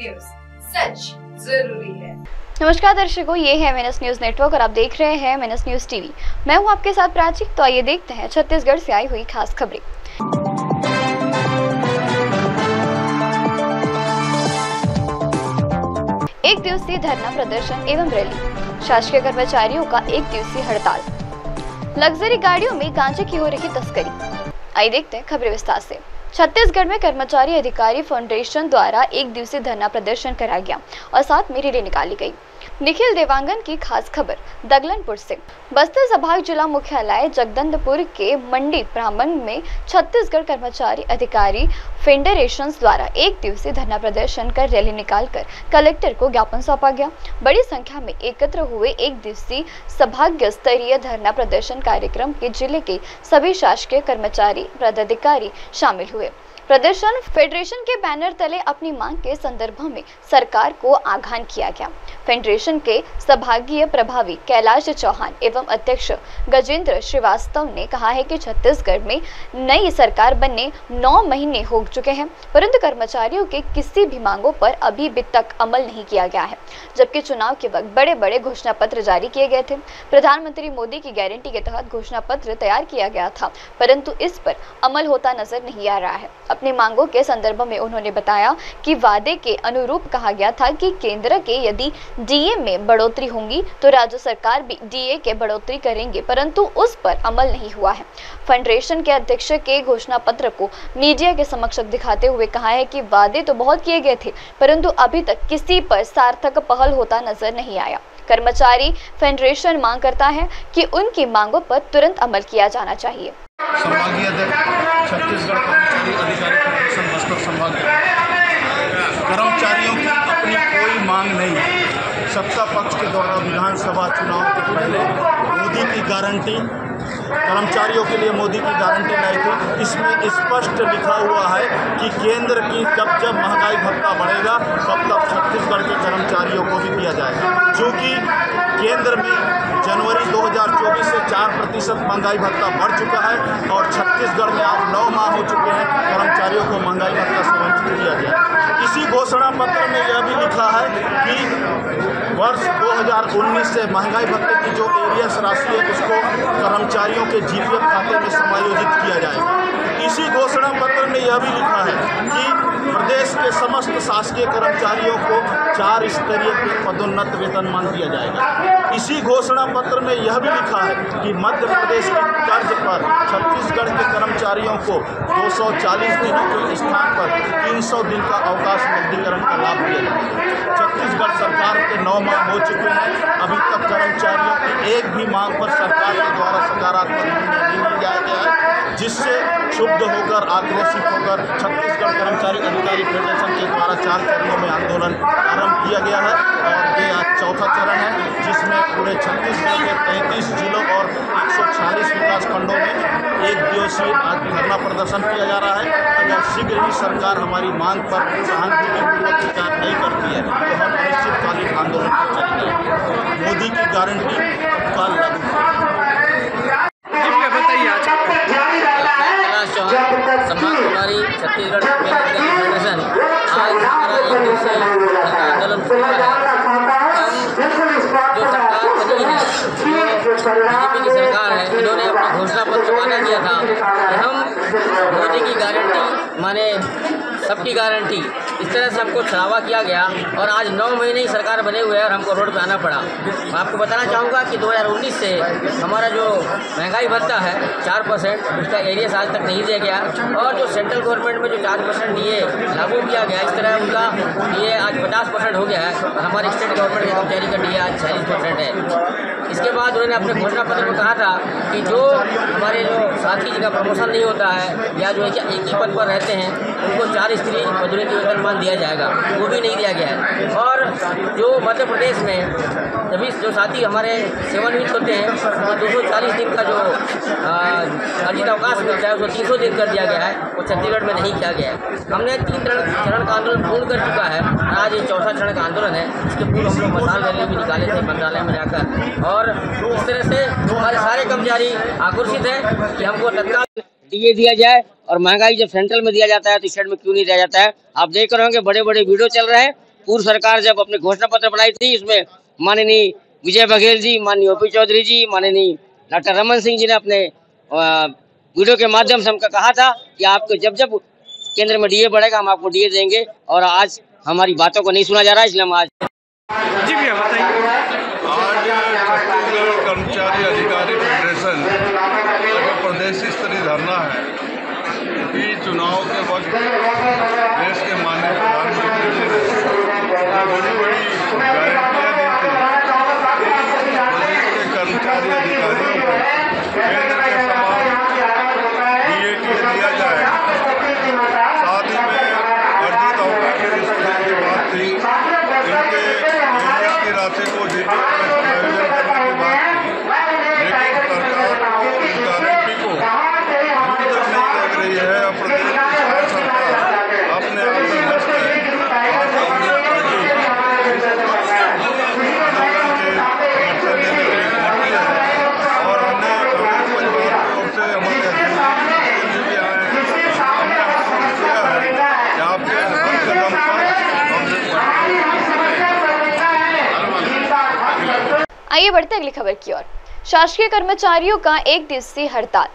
News, सच जरूरी है। नमस्कार दर्शकों, ये है MNS न्यूज नेटवर्क और आप देख रहे हैं MNS न्यूज टीवी। मैं हूं आपके साथ प्राची। तो आइए देखते हैं छत्तीसगढ़ से आई हुई खास खबरें। एक दिवसीय धरना प्रदर्शन एवं रैली, शासकीय कर्मचारियों का एक दिवसीय हड़ताल, लग्जरी गाड़ियों में गांजे की हो रही तस्करी। आइए देखते हैं खबरें विस्तार से। छत्तीसगढ़ में कर्मचारी अधिकारी फाउंडेशन द्वारा एक दिवसीय धरना प्रदर्शन कराया गया और साथ में रैली निकाली गई। निखिल देवांगन की खास खबर दगलनपुर से। बस्तर संभाग जिला मुख्यालय जगदंबपुर के मंडी प्रांगण में छत्तीसगढ़ कर्मचारी अधिकारी फेडरेशन द्वारा एक दिवसीय धरना प्रदर्शन कर रैली निकालकर कलेक्टर को ज्ञापन सौंपा गया। बड़ी संख्या में एकत्र हुए एक दिवसीय संभागीय स्तरीय धरना प्रदर्शन कार्यक्रम के जिले के सभी शासकीय कर्मचारी पदाधिकारी शामिल हुए। प्रदर्शन फेडरेशन के बैनर तले अपनी मांग के संदर्भ में सरकार को आह्वान किया गया। फेडरेशन के संभागीय प्रभारी कैलाश चौहान एवं अध्यक्ष गजेंद्र श्रीवास्तव ने कहा है कि छत्तीसगढ़ में नई सरकार बनने 9 महीने हो चुके हैं, परंतु कर्मचारियों के किसी भी मांगों पर अभी तक अमल नहीं किया गया है। जबकि चुनाव के वक्त बड़े बड़े घोषणा पत्र जारी किए गए थे। प्रधानमंत्री मोदी की गारंटी के तहत घोषणा पत्र तैयार किया गया था, परंतु इस पर अमल होता नजर नहीं आ रहा है। अपनी मांगों के संदर्भ में उन्होंने बताया कि वादे के अनुरूप कहा गया था कि केंद्र के यदि डीए में बढ़ोतरी होगी तो राज्य सरकार भी डीए के बढ़ोतरी करेंगे, परंतु उस पर अमल नहीं हुआ है। फेडरेशन के अध्यक्ष के घोषणा पत्र को मीडिया के समक्ष दिखाते हुए कहा है कि वादे तो बहुत किए गए थे, परंतु अभी तक किसी पर सार्थक पहल होता नजर नहीं आया। कर्मचारी फेडरेशन मांग करता है कि उनकी मांगों पर तुरंत अमल किया जाना चाहिए। संभागीय अध्यक्ष छत्तीसगढ़ कर्मचारी अधिकारी फेडरेशन बस्तर संभाग। कर्मचारियों की अपनी कोई मांग नहीं। सत्ता पक्ष के द्वारा विधानसभा चुनाव के पहले मोदी की गारंटी, कर्मचारियों के लिए मोदी की गारंटी लाई थी। इसमें स्पष्ट लिखा हुआ है कि केंद्र की जब महंगाई भत्ता बढ़ेगा तब छत्तीसगढ़ के कर्मचारियों को भी दिया जाएगा। चूँकि केंद्र में जनवरी 2024 से 4% महंगाई भत्ता बढ़ चुका है और छत्तीसगढ़ में आज 9 माह हो चुके हैं कर्मचारियों को महंगाई भत्ता से वंचित किया गया। इसी घोषणा पत्र में यह भी लिखा है कि वर्ष 2019 से महंगाई भत्ते की जो एरियस राशि है उसको कर्मचारियों के जीपीएफ खाते में समायोजित किया जाएगा। इसी घोषणा पत्र में यह भी लिखा है कि प्रदेश के समस्त शासकीय कर्मचारियों को 4 स्तरीय पदोन्नत वेतनमान दिया जाएगा। इसी घोषणा पत्र में यह भी लिखा है कि मध्य प्रदेश की तर्ज पर छत्तीसगढ़ के कर्मचारियों को 240 दिनों के स्थान पर 300 दिन का अवकाश मुक्तिकरण का लाभ दिया जाएगा। छत्तीसगढ़ सरकार के 9 माह हो चुके हैं, अभी तक कर्मचारियों की एक भी मांग पर सरकार के द्वारा सकारात्मक निर्णय नहीं लिया गया है, जिससे क्षुब्ध होकर आक्रोशित होकर छत्तीसगढ़ कर्मचारी अधिकारी फेडरेशन के द्वारा 4 चरणों में आंदोलन आरंभ किया गया है और ये आज चौथा चरण है, जिसमें पूरे छत्तीसगढ़ के 33 जिलों और 146 विकास खंडों में एक दिवसीय धरना प्रदर्शन किया जा रहा है। अगर शीघ्र ही सरकार हमारी मांग पर सहानुभूतिपूर्वक विचार नहीं करती है तो हम अनिश्चितकालीन आंदोलन पर चलेंगे। मोदी की गारंटी तत्काल लागू। समाजवादी छत्तीसगढ़ फेडरेशन आज हमारा एक दिवसीय आंदोलन शुरू है। जो सरकार बनी है, बीजेपी की सरकार है, इन्होंने अपना घोषणा पत्र वादा किया था कि हम मोदी की गारंटी माने सबकी गारंटी, इस तरह से हमको छलावा किया गया और आज 9 महीने ही सरकार बने हुए हैं और हमको रोड पे आना पड़ा। मैं आपको बताना चाहूँगा कि 2019 से हमारा जो महंगाई भत्ता है 4%, उसका एरियस आज तक नहीं दिया गया और जो सेंट्रल गवर्नमेंट में जो 4% डीए लागू किया गया, इस तरह उनका डीए आज 50% हो गया है और हमारे स्टेट गवर्नमेंट के कर्मचारी का डीए आज 46% है। इसके बाद उन्होंने अपने घोषणा पत्र में कहा था कि जो हमारे जो साथी जिनका प्रमोशन नहीं होता है या जो एक ही पद पर रहते हैं उनको 4 स्तरीय पदोन्नति वेतनमान दिया जाएगा, वो भी नहीं दिया गया है। और जो मध्य प्रदेश में सभी जो साथी हमारे सेवानिवृत्त होते हैं तो 240 दिन का जो अर्जित अवकाश मिलता है उसको 300 दिन कर दिया गया है, वो छत्तीसगढ़ में नहीं किया गया है। हमने 3 चरण का आंदोलन पूर्ण कर चुका है और आज ये 4था चरण का आंदोलन है। इसके पूर्व हम लोग मसाल रैली भी निकाले थे मंत्रालय में जाकर और इस तरह से हमारे सारे कर्मचारी आक्रोशित हैं कि हमको तत्काल डीए दिया जाए और महंगाई जब सेंट्रल में दिया जाता है तो स्टेट में क्यों नहीं दिया जाता है। आप देख रहे होंगे बड़े बड़े वीडियो चल रहे हैं पूर्व सरकार जब अपने घोषणा पत्र बनाई थी, इसमें माननीय विजय बघेल जी, माननीय ओपी चौधरी जी, माननीय डॉक्टर रमन सिंह जी ने अपने वीडियो के माध्यम से हमको कहा था कि आपको जब जब केंद्र में डीए बढ़ेगा हम आपको डीए देंगे, और आज हमारी बातों को नहीं सुना जा रहा है, इसलिए हम आज जी भैया बताइए। आज छत्तीसगढ़ कर्मचारी अधिकारी फेडरेशन का प्रदेश स्तरीय धरना है कि चुनाव के वक्त देश के माननीय प्रधानमंत्री जी ने बड़ी बड़ी गारंटियां दी थी प्रदेश के कर्मचारी अधिकारियों को केंद्र के समान डीए दिया जाए। साथ ही में अर्जित अवकाश की बात थी, इनके की राशि को जीपीएफ में समायोजन करने की बात थी, लेकिन सरकार इस गारंटी को अभी तक नहीं लग रही है। और प्रदेश की सारी सरकार अपने आप में व्यस्त है। आज कांग्रेस पार्टी और अन्य कांग्रेस परिवार की ओर से हमारे अध्यक्ष भी आए हैं, हमने आश्वस्त किया है कि आपके हर कदम पर कांग्रेस आइए बढ़ते अगली खबर की ओर। शासकीय कर्मचारियों का एक दिवसीय हड़ताल।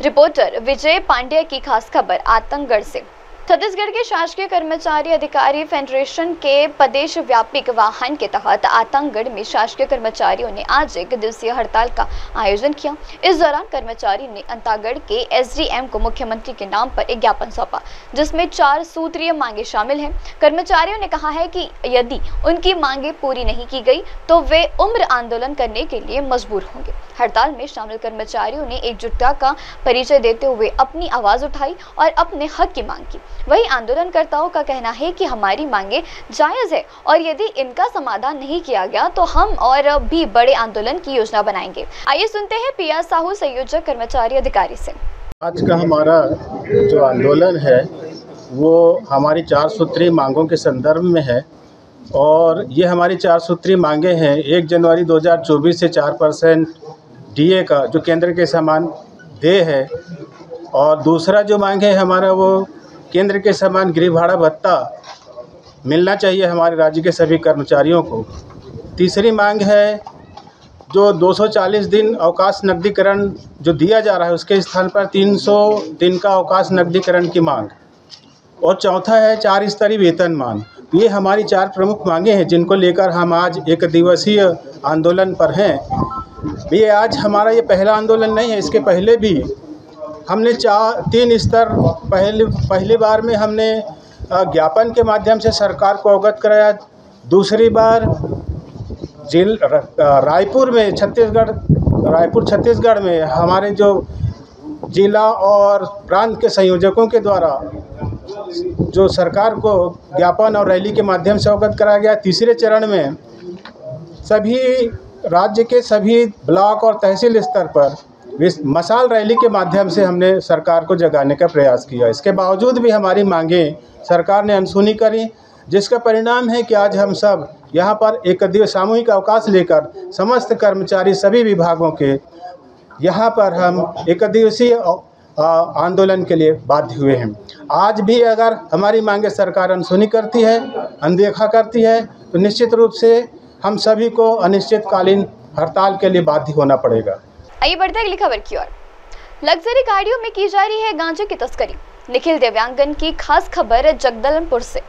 रिपोर्टर विजय पांड्या की खास खबर आतंकगढ़ से। छत्तीसगढ़ के शासकीय कर्मचारी अधिकारी फेडरेशन के प्रदेश व्यापी वाहन के तहत आतंकगढ़ में शासकीय कर्मचारियों ने आज एक दिवसीय हड़ताल का आयोजन किया। इस दौरान कर्मचारी ने आतंकगढ़ के एसडीएम को मुख्यमंत्री के नाम पर एक ज्ञापन सौंपा, जिसमें 4 सूत्रीय मांगे शामिल हैं। कर्मचारियों ने कहा है कि यदि उनकी मांगे पूरी नहीं की गई तो वे उम्र आंदोलन करने के लिए मजबूर होंगे। हड़ताल में शामिल कर्मचारियों ने एकजुटता का परिचय देते हुए अपनी आवाज उठाई और अपने हक की मांग की। वहीं आंदोलनकर्ताओं का कहना है कि हमारी मांगे जायज है और यदि इनका समाधान नहीं किया गया तो हम और भी बड़े आंदोलन की योजना बनाएंगे। आइए सुनते हैं पिया साहू, संयोजक कर्मचारी अधिकारी से। आज का हमारा जो आंदोलन है वो हमारी 4 सूत्रीय मांगों के संदर्भ में है और ये हमारी 4 सूत्रीय मांगे हैं। 1 जनवरी 2024 से 4% डीए का जो केंद्र के समान देय है, और दूसरा जो मांग है हमारा वो केंद्र के समान गृह भाड़ा भत्ता मिलना चाहिए हमारे राज्य के सभी कर्मचारियों को। तीसरी मांग है जो 240 दिन अवकाश नकदीकरण जो दिया जा रहा है उसके स्थान पर 300 दिन का अवकाश नकदीकरण की मांग, और चौथा है 4 स्तरीय वेतनमान। ये हमारी 4 प्रमुख मांगे हैं जिनको लेकर हम आज एक दिवसीय आंदोलन पर हैं। ये आज हमारा ये पहला आंदोलन नहीं है, इसके पहले भी हमने 3 स्तर पहली बार में हमने ज्ञापन के माध्यम से सरकार को अवगत कराया। दूसरी बार रायपुर छत्तीसगढ़ में हमारे जो जिला और प्रांत के संयोजकों के द्वारा जो सरकार को ज्ञापन और रैली के माध्यम से अवगत कराया गया। तीसरे चरण में सभी राज्य के सभी ब्लॉक और तहसील स्तर पर मशाल रैली के माध्यम से हमने सरकार को जगाने का प्रयास किया। इसके बावजूद भी हमारी मांगें सरकार ने अनसुनी करी, जिसका परिणाम है कि आज हम सब यहाँ पर एक दिवसीय सामूहिक अवकाश लेकर समस्त कर्मचारी सभी विभागों के यहाँ पर हम एक दिवसीय आंदोलन के लिए बाध्य हुए हैं। आज भी अगर हमारी मांगे सरकार अनसुनी करती है, अनदेखा करती है, तो निश्चित रूप से हम सभी को अनिश्चितकालीन हड़ताल के लिए बाध्य होना पड़ेगा। आइए बढ़ते हैं अगली खबर की ओर। लग्जरी गाड़ियों में की जा रही है गांजे की तस्करी। निखिल दिव्यांगन की खास खबर जगदलपुर से।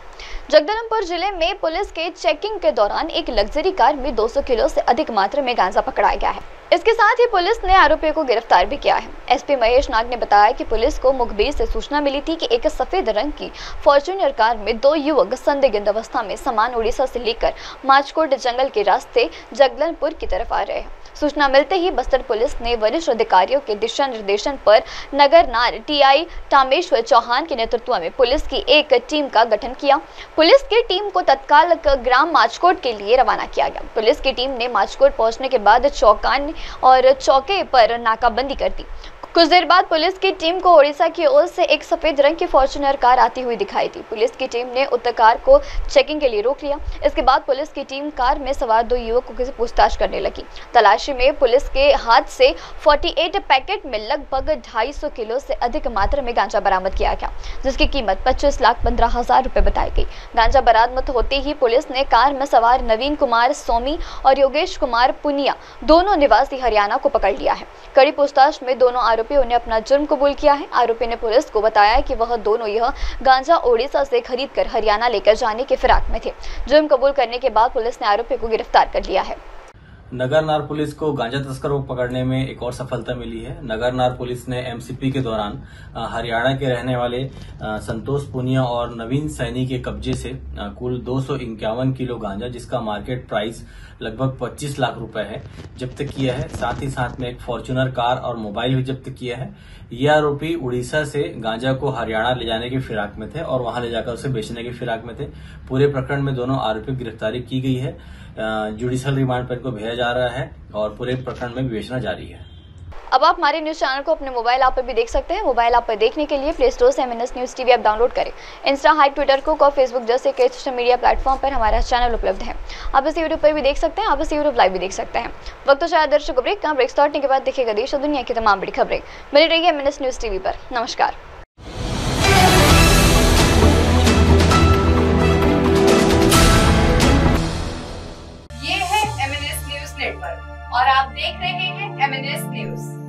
जगदलपुर जिले में पुलिस के चेकिंग के दौरान एक लग्जरी कार में 200 किलो से अधिक मात्रा में गांजा पकड़ा गया है। इसके साथ ही पुलिस ने आरोपियों को गिरफ्तार भी किया है। एसपी महेश नाग ने बताया कि पुलिस को मुखबिर से सूचना मिली थी कि एक सफेद रंग की फॉर्च्यूनर कार में 2 युवक संदिग्ध अवस्था में सामान उड़ीसा से लेकर माचकोट जंगल के रास्ते जगदलपुर की तरफ आ रहे हैं। सूचना मिलते ही बस्तर पुलिस ने वरिष्ठ अधिकारियों के दिशा निर्देशन पर नगरनार टीआई टामेश्वर चौहान के नेतृत्व में पुलिस की एक टीम का गठन किया। पुलिस की टीम को तत्काल ग्राम माचकोट के लिए रवाना किया गया। पुलिस की टीम ने माचकोट पहुंचने के बाद चौके पर नाकाबंदी कर दी कुछ देर बाद पुलिस की टीम को ओडिशा की ओर से एक सफेद रंग की फॉर्च्यूनर कार आती हुई दिखाई दी। पुलिस की टीम ने उक्त कार को चेकिंग के लिए रोक लिया। इसके बाद पुलिस की टीम कार में सवार 2 युवकों से पूछताछ करने लगी। तलाशी में पुलिस के हाथ से 48 पैकेट में लगभग 250 किलो से अधिक मात्रा में गांजा बरामद किया गया, जिसकी कीमत 25,15,000 रुपए बताई गई। गांजा बरामद होते ही पुलिस ने कार में सवार नवीन कुमार सोमी और योगेश कुमार पुनिया, दोनों निवासी हरियाणा को पकड़ लिया है। कड़ी पूछताछ में दोनों आरोपियों ने अपना जुर्म कबूल किया है। आरोपी ने पुलिस को बताया कि वह दोनों यह गांजा ओडिशा से खरीदकर हरियाणा लेकर जाने के फिराक में थे। जुर्म कबूल करने के बाद पुलिस ने आरोपी को गिरफ्तार कर लिया है। नगरनार पुलिस को गांजा तस्करों को पकड़ने में एक और सफलता मिली है। नगरनार पुलिस ने एमसीपी के दौरान हरियाणा के रहने वाले संतोष पुनिया और नवीन सैनी के कब्जे से कुल 251 किलो गांजा, जिसका मार्केट प्राइस लगभग 25 लाख रुपए है, जब्त किया है। साथ ही साथ में एक फॉर्च्यूनर कार और मोबाइल भी जब्त किया है। ये आरोपी उड़ीसा से गांजा को हरियाणा ले जाने के फिराक में थे और वहां ले जाकर उसे बेचने के फिराक में थे। पूरे प्रकरण में दोनों आरोपियों की गिरफ्तारी की गई है। जुडिशियल रिमांड पर इनको भेजा जा रहा है और पूरे प्रकरण में विवेचना जारी है। अब आप हमारे न्यूज चैनल को अपने मोबाइल ऐप पर भी देख सकते हैं। मोबाइल ऐप पर देखने के लिए प्ले स्टोर से MNS news TV app download करें। इंस्टा, हाइप, ट्विटर, कुक और फेसबुक जैसे कई सोशल मीडिया प्लेटफॉर्म पर हमारा चैनल उपलब्ध है। आप इसे यूट्यूब पर भी देख सकते हैं, आप इसे यूट्यूब लाइव भी देख सकते हैं। वक्त तो शायद दर्शकों ब्रेक का, ब्रेक स्टार्टने के बाद देखिएगा देश और दुनिया की तमाम बड़ी खबरें। बनी रहिए MNS न्यूज टीवी पर। नमस्कार। ये है MNS न्यूज नेटवर्क और आप देख रहे हैं MNS न्यूज।